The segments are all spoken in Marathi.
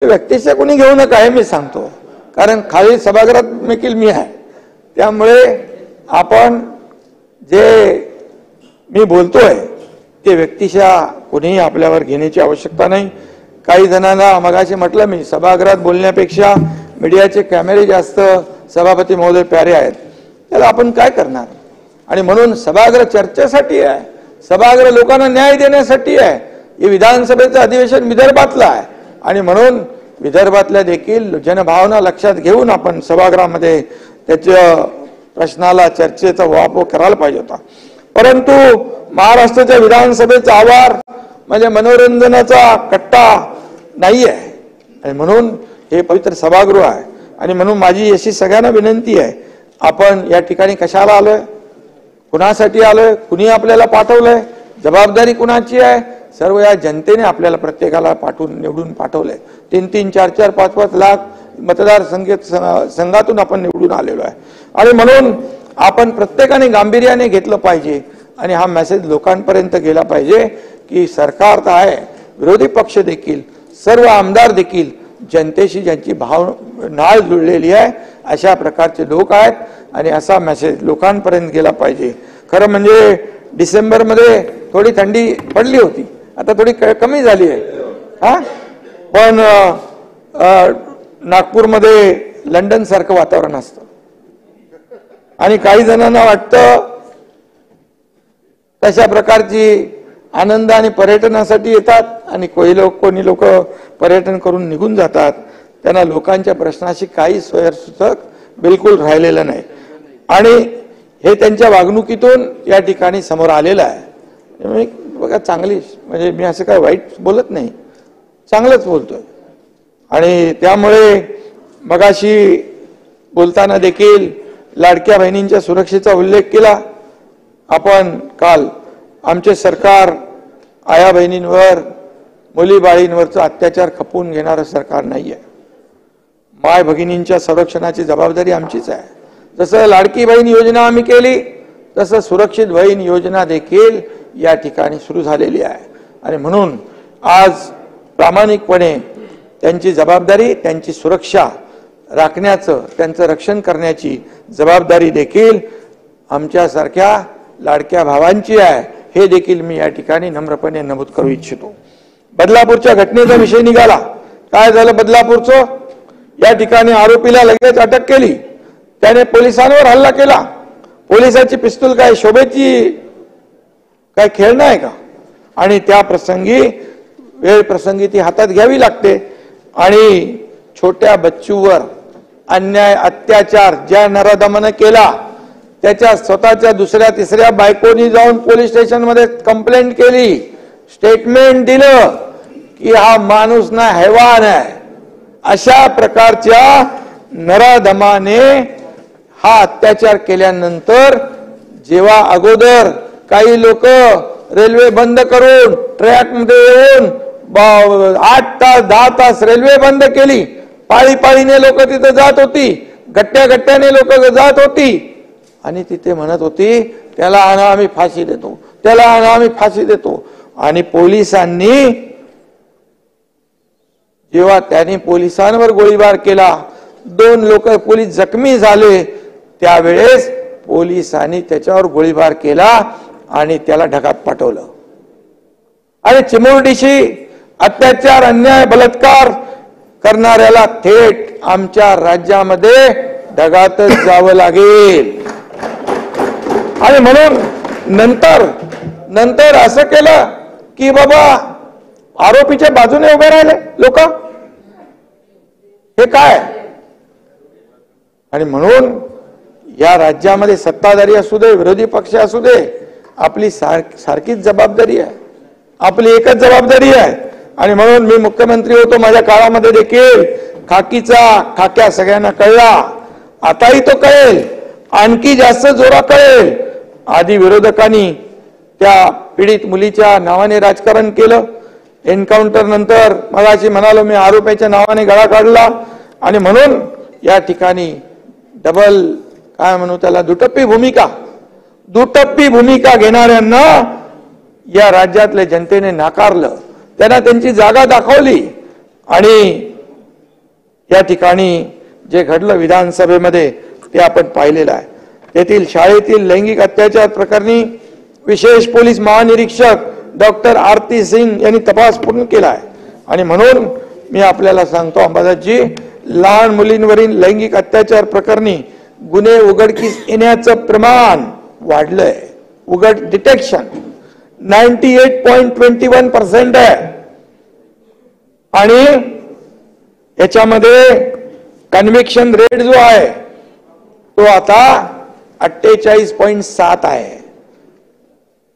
व्यक्तिशः कोणी घेऊ नका हे मी सांगतो, कारण खाली सभागृहात देखील मी आहे. त्यामुळे आपण जे मी बोलतोय ते व्यक्तिशः कोणीही आपल्यावर घेण्याची आवश्यकता नाही. काही जणांना मगाशी म्हटलं मी, सभागृहात बोलण्यापेक्षा मीडियाचे कॅमेरे जास्त सभापती महोदय प्यारे आहेत, त्याला आपण काय करणार. आणि म्हणून सभागृह चर्चेसाठी आहे, सभागृह लोकांना न्याय देण्यासाठी आहे. हे विधानसभेचं अधिवेशन विदर्भातलं आहे आणि म्हणून विदर्भातल्या देखील जनभावना लक्षात घेऊन आपण सभागृहामध्ये त्याच्या प्रश्नाला चर्चेचा वापर करायला पाहिजे होता. परंतु महाराष्ट्राच्या विधानसभेचा आवार म्हणजे मनोरंजनाचा कट्टा नाही आहे आणि म्हणून हे पवित्र सभागृह आहे. आणि म्हणून माझी अशी सगळ्यांना विनंती आहे, आपण या ठिकाणी कशाला आलोय, कुणासाठी आलोय, कुणी आपल्याला पाठवलंय, जबाबदारी कुणाची आहे. सर्व या जनतेने आपल्याला प्रत्येकाला पाठवून निवडून पाठवलंय. 3-3, 4-4, 5-5 लाख मतदार संघातून आपण निवडून आलेलो आहे. आणि म्हणून आपण प्रत्येकाने गांभीर्याने घेतलं पाहिजे आणि हा मेसेज लोकांपर्यंत गेला पाहिजे की सरकार तर आहे, विरोधी पक्ष देखील, सर्व आमदार देखील जनतेशी ज्यांची नाळ जुळलेली आहे अशा प्रकारचे लोक आहेत आणि असा मेसेज लोकांपर्यंत गेला पाहिजे. खरं म्हणजे डिसेंबरमध्ये थोडी थंडी पडली होती, आता थोडी कमी झाली आहे. पण नागपूरमध्ये लंडन सारखं वातावरण असतं आणि काही जणांना वाटतं तशा प्रकारची आनंद आणि पर्यटनासाठी येतात आणि कोणी लोक पर्यटन करून निघून जातात. त्यांना लोकांच्या प्रश्नाशी काही सोयीसुचक बिलकुल राहिलेलं नाही आणि हे त्यांच्या वागणुकीतून या ठिकाणी समोर आलेलं आहे. बघा चांगली, म्हणजे मी असं काय वाईट बोलत नाही, चांगलंच बोलतोय. आणि त्यामुळे मगाशी बोलताना देखील लाडक्या बहिणींच्या सुरक्षेचा उल्लेख केला. आपण काल आमचे सरकार आया बहिणींवर, मुली बाळींवरचा अत्याचार खपवून घेणारं सरकार नाही आहे. माय भगिनींच्या संरक्षणाची जबाबदारी आमचीच आहे. जसं लाडकी बहीण योजना आम्ही केली तसं सुरक्षित बहीण योजना देखील या ठिकाणी सुरू झालेली आहे. आणि म्हणून आज प्रामाणिकपणे त्यांची जबाबदारी, त्यांची सुरक्षा राखण्याचं, त्यांचं रक्षण करण्याची जबाबदारी देखील आमच्यासारख्या लाडक्या भावांची आहे, हे देखील मी या ठिकाणी नम्रपणे नमूद करू इच्छितो. बदलापूरच्या घटनेचा विषय निघाला. काय झालं बदलापूरचं? या ठिकाणी आरोपीला लगेच अटक केली, त्याने पोलिसांवर हल्ला केला. पोलिसाची पिस्तूल काय शोभेची काय खेळणं आहे का? आणि त्या प्रसंगी वेळ प्रसंगी ती हातात घ्यावी लागते. आणि छोट्या बच्चूवर अन्याय, अत्याचार ज्या नराधमानं केला त्याच्या स्वतःच्या दुसऱ्या तिसऱ्या बायकोनी जाऊन पोलीस स्टेशन मध्ये कंप्लेंट केली, स्टेटमेंट दिलं की हा माणूस ना हैवान आहे. अशा प्रकारच्या नराधमाने हा अत्याचार केल्यानंतर जेव्हा अगोदर काही लोक रेल्वे बंद करून ट्रॅक मध्ये येऊन 8 तास 10 तास रेल्वे बंद केली, पाळी पाळीने लोक तिथे जात होती, गट्ट्या गट्ट्याने लोक जात होती आणि तिथे म्हणत होती त्याला आणा आम्ही फाशी देतो, त्याला आणा आम्ही फाशी देतो. आणि पोलिसांनी जेव्हा त्यांनी पोलिसांवर गोळीबार केला, 2 लोक पोलीस जखमी झाले, त्यावेळेस पोलिसांनी त्याच्यावर गोळीबार केला आणि त्याला ढगात पाठवलं. आणि चिमुरडीशी अत्याचार, अन्याय, बलात्कार करणाऱ्याला थेट आमच्या राज्यामध्ये ढगातच जावं लागेल. आणि म्हणून नंतर असं केलं की बाबा आरोपीच्या बाजूने उभे राहिले लोक, हे काय? आणि म्हणून या राज्यामध्ये सत्ताधारी असू दे, विरोधी पक्ष असू दे, आपली सारखीच जबाबदारी आहे, आपली एकच जबाबदारी आहे. आणि म्हणून मी मुख्यमंत्री होतो माझ्या काळामध्ये देखील खाक्या सगळ्यांना कळला, आताही तो कळेल, आणखी जास्त जोरा कळेल. आधी विरोधकांनी त्या पीडित मुलीच्या नावाने राजकारण केलं, एन्काउंटर नंतर मगाशी म्हणालो मी आरोपीच्या नावाने गळा काढला. आणि म्हणून या ठिकाणी डबल काय म्हणू त्याला, दुटप्पी भूमिका घेणाऱ्यांना या राज्यातल्या जनतेने नाकारलं, त्यांना त्यांची जागा दाखवली आणि या ठिकाणी जे घडलं विधानसभेमध्ये ते आपण पाहिलेलं आहे. तेथील शाळेतील लैंगिक अत्याचार प्रकरणी विशेष पोलीस महानिरीक्षक डॉक्टर आरती सिंग यांनी तपास पूर्ण केला आहे. आणि म्हणून मी आपल्याला सांगतो अंबादासजी, लहान मुलींवरील लैंगिक अत्याचार प्रकरणी गुन्हे उघडकीस येण्याचं प्रमाण वाढलंय. उघड डिटेक्शन 98.21% आहे आणि याच्यामध्ये कन्व्हिक्शन रेट जो आहे तो आता 48.7 आहे.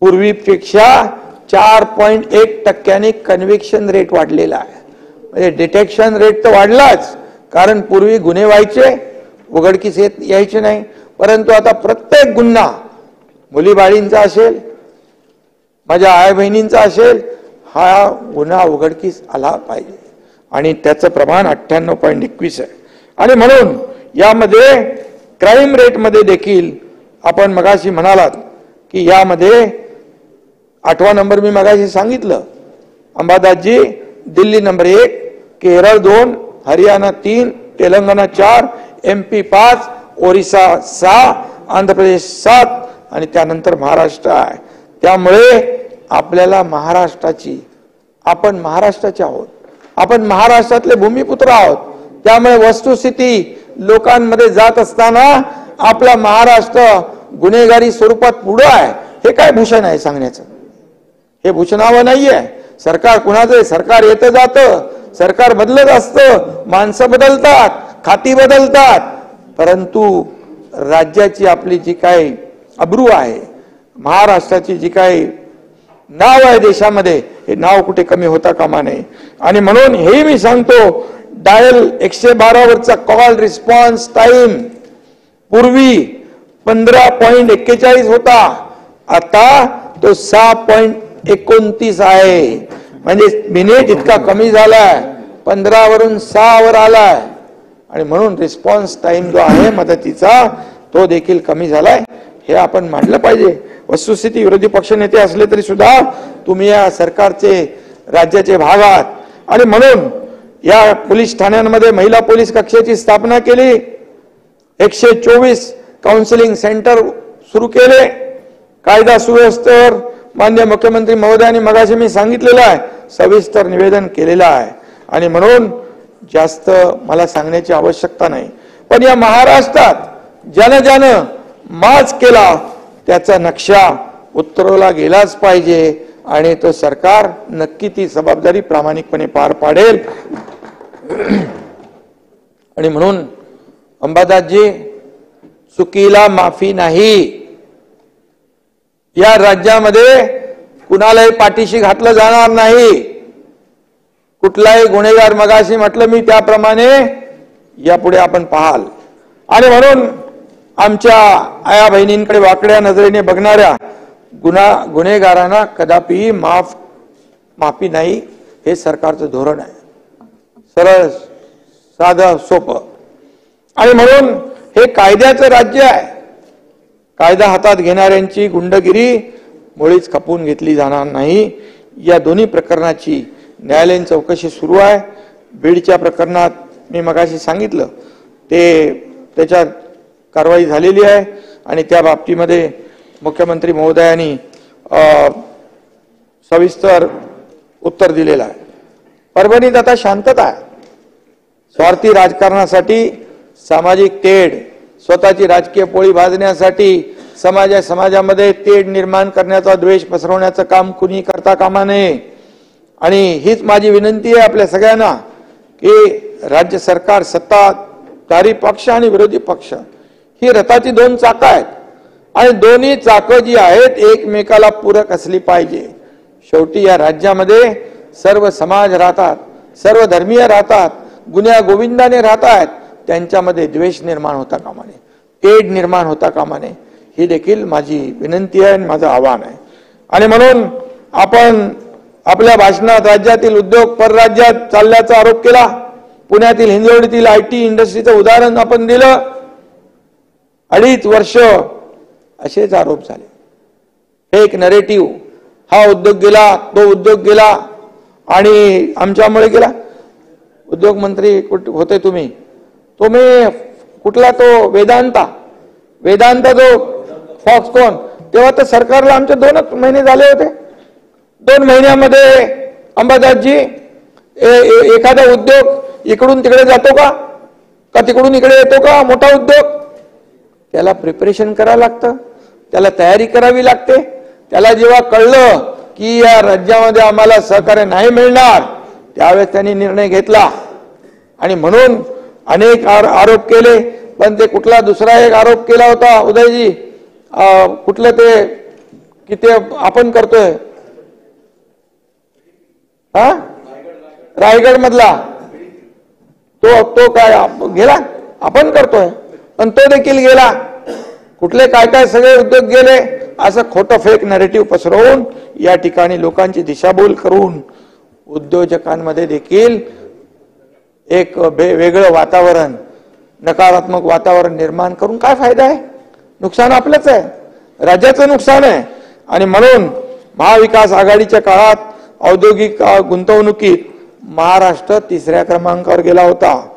पूर्वीपेक्षा 4.1% कन्व्हिक्शन रेट वाढलेला आहे. म्हणजे डिटेक्शन रेट तर वाढलाच, कारण पूर्वी गुन्हे व्हायचे उघडकीस यायचे नाही, परंतु आता प्रत्येक गुन्हा मुलीबाळींचा असेल, माझ्या आई बहिणींचा असेल, हा गुन्हा उघडकीस आला पाहिजे आणि त्याचं प्रमाण 98.21 आहे. आणि म्हणून यामध्ये क्राईम रेट मध्ये देखील आपण मगाशी म्हणालात की यामध्ये 8वा नंबर मी मगाशी सांगितलं अंबादासजी, दिल्ली नंबर 1, केरळ 2, हरियाणा 3, तेलंगणा 4, MP 5, ओरिसा 6, आंध्र प्रदेश 7 आणि त्यानंतर महाराष्ट्र आहे. त्यामुळे आपल्याला आपण महाराष्ट्राचे आहोत, आपण महाराष्ट्रातले भूमिपुत्र आहोत. त्यामुळे वस्तुस्थिती लोकांमध्ये जात असताना आपला महाराष्ट्र गुन्हेगारी स्वरूपात पुढे आहे हे काय भूषण आहे सांगण्याचं? हे भूषणावं नाहीये. सरकार कुणाचं आहे? सरकार येतं जातं, सरकार बदलत असतं, माणसं बदलतात, खाती बदलतात, परंतु राज्याची आपली जी काही अब्रू आहे, महाराष्ट्राची जी काही नाव आहे देशामध्ये, हे नाव कुठे कमी होता कामा नये. आणि म्हणून हे मी सांगतो, डायल 112 वरचा कॉल रिस्पॉन्स टाइम पूर्वी 15.41 होता, आता तो 6.29 आहे. म्हणजे मिनिट इतका कमी झालाय, 15 वरून 6 वर आलाय. आणि म्हणून रिस्पॉन्स टाइम जो आहे मदतीचा तो देखील कमी झालाय, हे आपण मानलं पाहिजे. वस्तुस्थिती विरोधी पक्ष नेते असले तरी सुद्धा तुम्ही या सरकारचे राज्याचे भाग आहात. आणि म्हणून या पोलीस ठाण्यांमध्ये महिला पोलीस कक्षाची स्थापना केली, 124 काउन्सिलिंग सेंटर सुरू केले, कायदा सुव्यवस्थेवर माननीय मुख्यमंत्री महोदयांनी मगाशी मी सांगितलेलं आहे, सविस्तर निवेदन केलेलं आहे. आणि म्हणून जास्त मला सांगण्याची आवश्यकता नाही. पण या महाराष्ट्रात ज्यानं माज केला त्याचा नक्षा उतरवला गेलाच पाहिजे आणि तो सरकार नक्की ती जबाबदारी प्रामाणिकपणे पार पाडेल. आणि म्हणून अंबादासजी, चुकीला माफी नाही. या राज्यामध्ये कुणालाही पाठीशी घातलं जाणार नाही. कुठलाही गुन्हेगार, मगाशी म्हटलं मी त्याप्रमाणे यापुढे आपण पाहाल. आणि म्हणून आमच्या आया बहिणींकडे वाकड्या नजरेने बघणाऱ्या गुन्हेगारांना कदापि माफी नाही, हे सरकारचं धोरण आहे. सरळ साधं सोपं. आणि म्हणून हे कायद्याचं राज्य आहे. कायदा हातात घेणाऱ्यांची गुंडगिरी मुळीच खपवून घेतली जाणार नाही. या दोन्ही प्रकरणाची न्यायालयीन चौकशी सुरू आहे. बीडच्या प्रकरणात मी मगाशी सांगितलं त्याच्यात कारवाई झालेली आहे आणि त्या बाबतीमध्ये मुख्यमंत्री महोदयांनी सविस्तर उत्तर दिलेलं आहे. परभणीत आता शांतता आहे. स्वार्थी राजकारणासाठी, सामाजिक तेढ, स्वतःची राजकीय पोळी भाजण्यासाठी समाजामध्ये तेढ निर्माण करण्याचा, द्वेष पसरवण्याचं काम कुणी करता कामा नये. आणि हीच माझी विनंती आहे आपल्या सगळ्यांना की राज्य सरकार, सत्ताधारी पक्ष आणि विरोधी पक्ष ही रथाची 2 चाकं आहेत आणि दोन्ही चाकं जी आहेत एकमेकाला पूरक असली पाहिजे. शेवटी या राज्यामध्ये सर्व समाज राहतात, सर्व धर्मीय राहतात, गुन्ह्या गोविंदाने राहतात. त्यांच्यामध्ये द्वेष निर्माण होता कामा नये, तेढ निर्माण होता कामा नये. ही देखील माझी विनंती आहे आणि माझं आव्हान आहे. आणि म्हणून आपण आपल्या भाषणात राज्यातील उद्योग परराज्यात चालल्याचा आरोप केला. पुण्यातील हिंजवडीतील IT इंडस्ट्रीचं उदाहरण आपण दिलं. 2.5 वर्ष असेच आरोप झाले. फेक नरेटिव्ह, हा उद्योग गेला, तो उद्योग गेला आणि आमच्यामुळे गेला. उद्योग मंत्री होते तुम्ही कुठला तो वेदांता जो फॉक्सकॉन, तेव्हा तर सरकारला आमचे 2 महिने झाले होते. 2 महिन्यामध्ये अंबादासजी एखादा उद्योग इकडून तिकडे जातो का तिकडून इकडे येतो का? मोठा उद्योग त्याला प्रिपरेशन करावं लागतं, त्याला तयारी करावी लागते. त्याला जेव्हा कळलं की या राज्यामध्ये आम्हाला सहकार्य नाही मिळणार, त्यावेळेस त्यांनी निर्णय घेतला आणि म्हणून अनेक आरोप केले. पण ते कुठला दुसरा एक आरोप केला होता उदयजी, कुठलं ते की ते आपण करतोय रायगड मधला तो काय गेला, आपण करतोय, पण तो देखील गेला. कुठले काय सगळे उद्योग गेले, असं खोटं फेक नॅरेटिव्ह पसरवून या ठिकाणी लोकांची दिशाभूल करून उद्योजकांमध्ये देखील एक वेगळं वातावरण, नकारात्मक वातावरण निर्माण करून काय फायदा आहे? नुकसान आपलंच आहे, राज्याचं नुकसान आहे. आणि म्हणून महाविकास आघाडीच्या काळात औद्योगिक गुंतवणुकीत महाराष्ट्र 3ऱ्या क्रमांकावर गेला होता.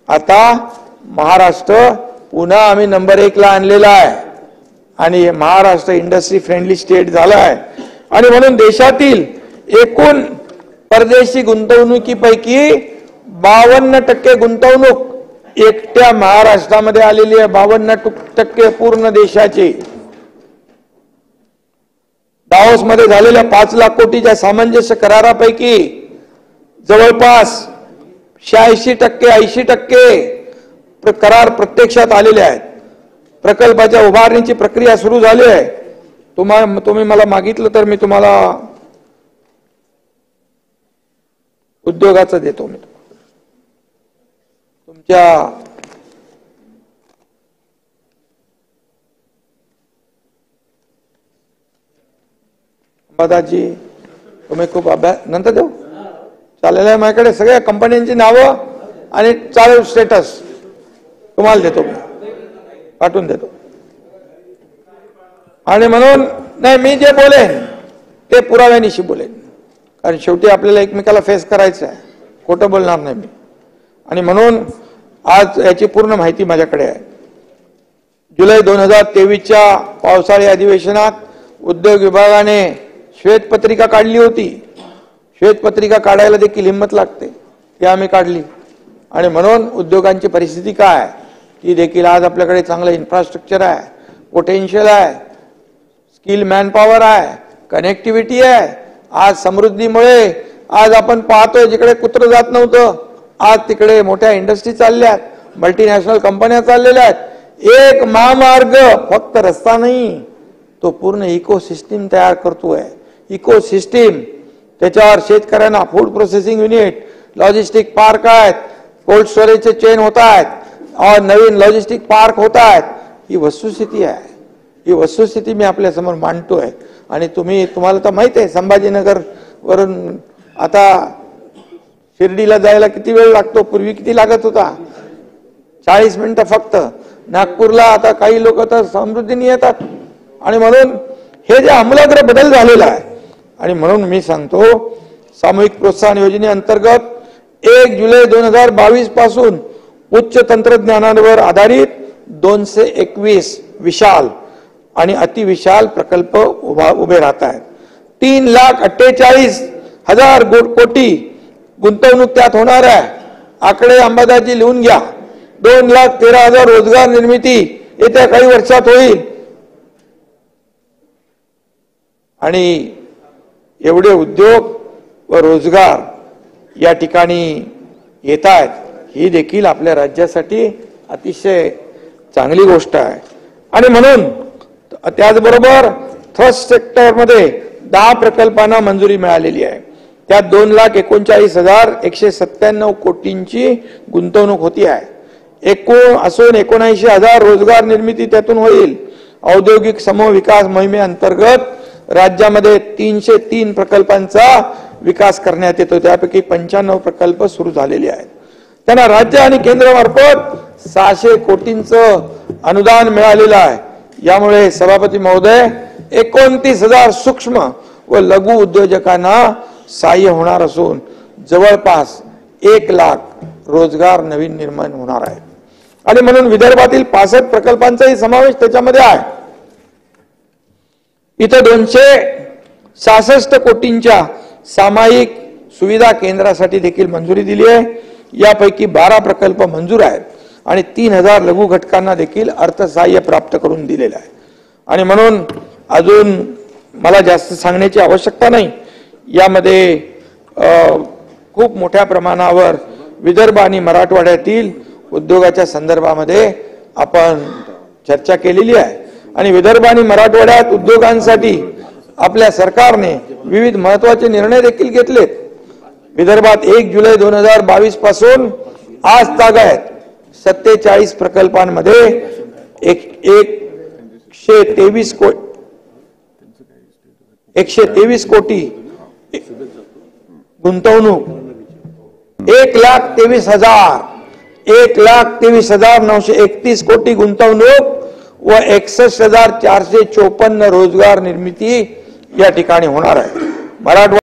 आता महाराष्ट्र पुन्हा आम्ही नंबर 1 ला आणलेला आहे आणि महाराष्ट्र इंडस्ट्री फ्रेंडली स्टेट झाला आहे. आणि म्हणून देशातील एकूण परदेशी गुंतवणुकीपैकी 52% गुंतवणूक एकट्या महाराष्ट्रामध्ये आलेली आहे. 52% पूर्ण देशाची. दावोस मध्ये झालेल्या 5 लाख कोटीच्या सामंजस्य करारापैकी जवळपास 86% 80% करार प्रत्यक्षात आलेले आहेत. प्रकल्पाच्या उभारणीची प्रक्रिया सुरू झाली आहे. तुम्ही मला मागितलं तर मी तुम्हाला उद्योगाचं देतो. मी तुमच्या अंबादासजी तुम्ही खूप अभ्यास नंतर देऊ चालेल आहे. माझ्याकडे सगळ्या कंपन्यांची नावं आणि चालू स्टेटस तुम्हाला देतो, पाठवून देतो. आणि म्हणून नाही, मी जे बोलेन ते पुराव्यानिशी बोलेन, कारण शेवटी आपल्याला एकमेकाला फेस करायचं आहे, खोटं बोलणार नाही मी. आणि म्हणून आज याची पूर्ण माहिती माझ्याकडे आहे. जुलै 2023च्या पावसाळी अधिवेशनात उद्योग विभागाने श्वेतपत्रिका काढली होती. श्वेतपत्रिका काढायला देखील हिंमत लागते, ती आम्ही काढली. आणि म्हणून उद्योगांची परिस्थिती काय ती देखील आज आपल्याकडे चांगलं इन्फ्रास्ट्रक्चर आहे, पोटेन्शियल आहे, स्किल मॅनपॉवर आहे, कनेक्टिव्हिटी आहे. आज समृद्धीमुळे आज आपण पाहतोय जिकडे कुत्रं जात नव्हतं, आज तिकडे मोठ्या इंडस्ट्री चालल्यात, मल्टीनॅशनल कंपन्या चाललेल्या आहेत. एक महामार्ग फक्त रस्ता नाही, तो पूर्ण इकोसिस्टीम तयार करतोय. इकोसिस्टीम त्याच्यावर शेतकऱ्यांना food processing unit, logistic park आहेत, कोल्ड स्टोरेजचे चेन होत आहेत और नवीन लॉजिस्टिक पार्क होत आहेत. ही वस्तुस्थिती आहे. ही वस्तुस्थिती मी आपल्या समोर मांडतोय. आणि तुम्हाला तर माहित आहे, संभाजीनगर वरून आता शिर्डीला जायला किती वेळ लागतो, पूर्वी किती लागत होता, 40 मिनिटं फक्त. नागपूरला आता काही लोक तर समृद्धीने येतात. आणि म्हणून हे जे आमूलाग्र बदल झालेला आहे. आणि म्हणून मी सांगतो, सामूहिक प्रोत्साहन योजनेअंतर्गत 1 जुलै 2022 पासून उच्च तंत्रज्ञानावर आधारित 221 विशाल आणि अतिविशाल प्रकल्प उभे राहत आहेत. 3,48,000 कोटी गुंतवणूक त्यात होणार आहे. आकडे अंबादासजी लिहून घ्या. 2,13,000 रोजगार निर्मिती येत्या काही वर्षात होईल. आणि एवढे उद्योग व रोजगार या ठिकाणी येत आहेत, ही देखील आपल्या राज्यासाठी अतिशय चांगली गोष्ट आहे. आणि म्हणून त्याचबरोबर थ्रस्ट सेक्टरमध्ये 10 प्रकल्पांना मंजुरी मिळालेली आहे. त्यात 2,39,197 कोटींची गुंतवणूक होती आहे. एकूण असून 79,000 रोजगार निर्मिती त्यातून होईल. औद्योगिक समूह विकास मोहिमेअंतर्गत राज्यामध्ये 303 प्रकल्पांचा विकास करण्यात येतो. त्यापैकी 95 प्रकल्प सुरू झालेले आहेत. त्यांना राज्य आणि केंद्रामार्फत 600 कोटींचं अनुदान मिळालेलं आहे. यामुळे सभापती महोदय 29,000 सूक्ष्म व लघु उद्योजकांना सहाय्य होणार असून जवळपास 1 लाख रोजगार नवीन निर्माण होणार आहे. आणि म्हणून विदर्भातील 65 प्रकल्पांचाही समावेश त्याच्यामध्ये आहे. इथं 266 कोटींच्या सामायिक सुविधा केंद्रासाठी देखील मंजुरी दिली आहे. यापैकी 12 प्रकल्प मंजूर आहेत आणि 3000 लघु घटकांना देखील अर्थसहाय्य प्राप्त करून दिलेलं आहे. आणि म्हणून अजून मला जास्त सांगण्याची आवश्यकता नाही. यामध्ये खूप मोठ्या प्रमाणावर विदर्भ आणि मराठवाड्यातील उद्योगाच्या संदर्भामध्ये आपण चर्चा केलेली आहे. आणि विदर्भ आणि मराठवाड्यात उद्योगांसाठी आपल्या सरकारने विविध महत्त्वाचे निर्णय देखील घेतलेत. विदर्भात 1 जुलै 2022 पासून आज तागायत 47 प्रकल्पांमध्ये 123 कोटी गुंतवणूक, 1,23,931 कोटी गुंतवणूक व 61,454 रोजगार निर्मिती या ठिकाणी होणार आहे. मराठवाडा